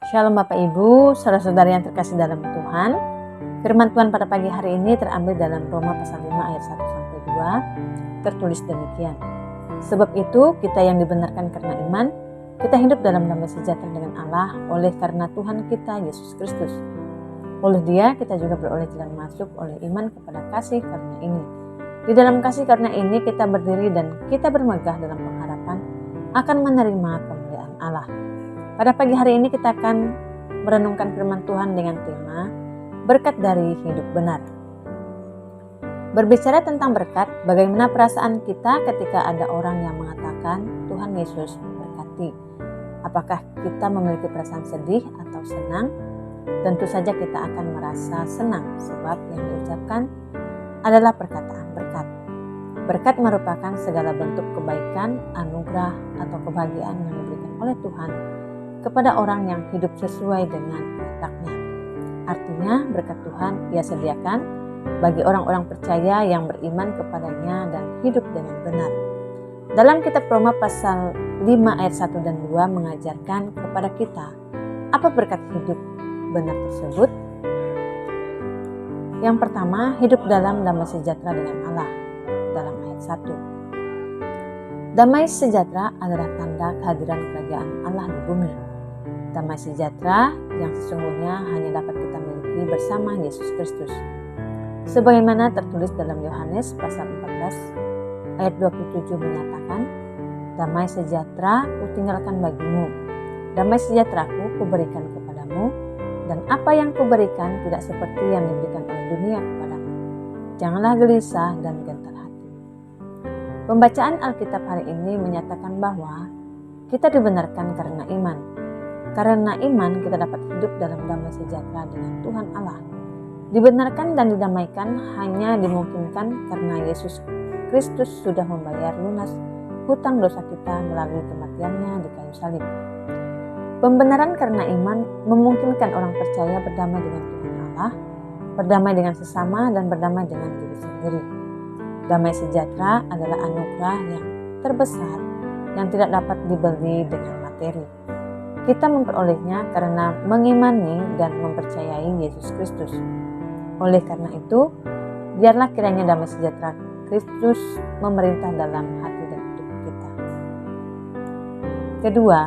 Shalom Bapak Ibu, saudara-saudari yang terkasih dalam Tuhan. Firman Tuhan pada pagi hari ini terambil dalam Roma pasal 5 ayat 1-2. Tertulis demikian. Sebab itu kita yang dibenarkan karena iman, kita hidup dalam damai sejahtera dengan Allah oleh karena Tuhan kita Yesus Kristus. Oleh Dia kita juga beroleh jalan masuk oleh iman kepada kasih karunia ini. Di dalam kasih karunia ini kita berdiri dan kita bermegah dalam pengharapan akan menerima kemuliaan Allah. Pada pagi hari ini kita akan merenungkan firman Tuhan dengan tema berkat dari hidup benar. Berbicara tentang berkat, bagaimana perasaan kita ketika ada orang yang mengatakan Tuhan Yesus memberkati? Apakah kita memiliki perasaan sedih atau senang? Tentu saja kita akan merasa senang sebab yang diucapkan adalah perkataan berkat. Berkat merupakan segala bentuk kebaikan, anugerah, atau kebahagiaan yang diberikan oleh Tuhan kepada orang yang hidup sesuai dengan kehendaknya. Artinya berkat Tuhan Ia sediakan bagi orang-orang percaya yang beriman kepadanya dan hidup dengan benar. Dalam kitab Roma pasal 5 ayat 1 dan 2 mengajarkan kepada kita apa berkat hidup benar tersebut. Yang pertama, hidup dalam damai sejahtera dengan Allah. Dalam ayat 1. Damai sejahtera adalah tanda kehadiran kerajaan Allah di bumi. Damai sejahtera yang sesungguhnya hanya dapat kita miliki bersama Yesus Kristus. Sebagaimana tertulis dalam Yohanes pasal 14 ayat 27 menyatakan, damai sejahtera kutinggalkan bagimu, damai sejahteraku kuberikan kepadamu, dan apa yang kuberikan tidak seperti yang diberikan oleh dunia kepadamu. Janganlah gelisah dan gentar hati. Pembacaan Alkitab hari ini menyatakan bahwa kita dibenarkan karena iman. Karena iman kita dapat hidup dalam damai sejahtera dengan Tuhan Allah. Dibenarkan dan didamaikan hanya dimungkinkan karena Yesus Kristus sudah membayar lunas hutang dosa kita melalui kematiannya di kayu salib. Pembenaran karena iman memungkinkan orang percaya berdamai dengan Tuhan Allah, berdamai dengan sesama, dan berdamai dengan diri sendiri. Damai sejahtera adalah anugerah yang terbesar yang tidak dapat dibeli dengan materi. Kita memperolehnya karena mengimani dan mempercayai Yesus Kristus. Oleh karena itu, biarlah kiranya damai sejahtera Kristus memerintah dalam hati dan hidup kita. Kedua,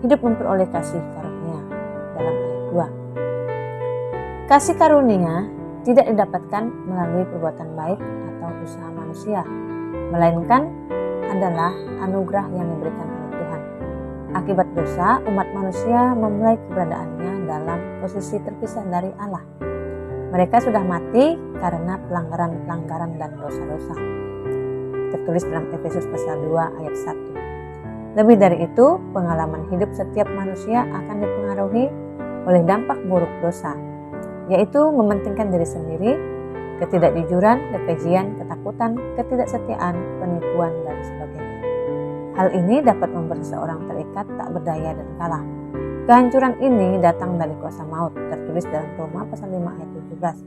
hidup memperoleh kasih karunia. Dalam ayat 2. Kasih karunia tidak didapatkan melalui perbuatan baik atau usaha manusia, melainkan adalah anugerah yang diberikan oleh Tuhan. Akibat dosa, umat manusia memulai keberadaannya dalam posisi terpisah dari Allah. Mereka sudah mati karena pelanggaran dan dosa-dosa. Tertulis dalam Efesus pasal 2 ayat 1. Lebih dari itu, pengalaman hidup setiap manusia akan dipengaruhi oleh dampak buruk dosa, yaitu mementingkan diri sendiri, ketidakjujuran, kekejian, ketakutan, ketidaksetiaan, penipuan, dan sebagainya. Hal ini dapat membuat seseorang terikat, tak berdaya, dan kalah. Kehancuran ini datang dari kuasa maut, tertulis dalam Roma pasal 5 ayat 17.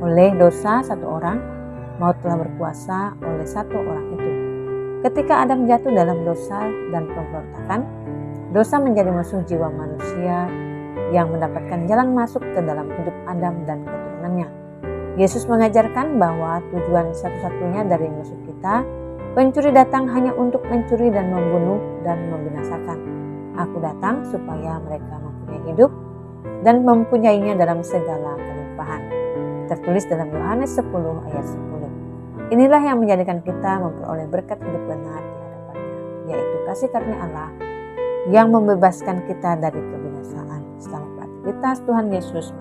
Oleh dosa satu orang, maut telah berkuasa oleh satu orang itu. Ketika Adam jatuh dalam dosa dan pemberontakan, dosa menjadi musuh jiwa manusia yang mendapatkan jalan masuk ke dalam hidup Adam dan keturunannya. Yesus mengajarkan bahwa tujuan satu-satunya dari musuh kita, pencuri datang hanya untuk mencuri dan membunuh dan membinasakan. Aku datang supaya mereka mempunyai hidup dan mempunyainya dalam segala kelimpahan. Tertulis dalam Yohanes 10 ayat 10. Inilah yang menjadikan kita memperoleh berkat hidup benar di hadapannya, yaitu kasih karunia Allah yang membebaskan kita dari kebinasaan. Selamat beraktivitas, Tuhan Yesus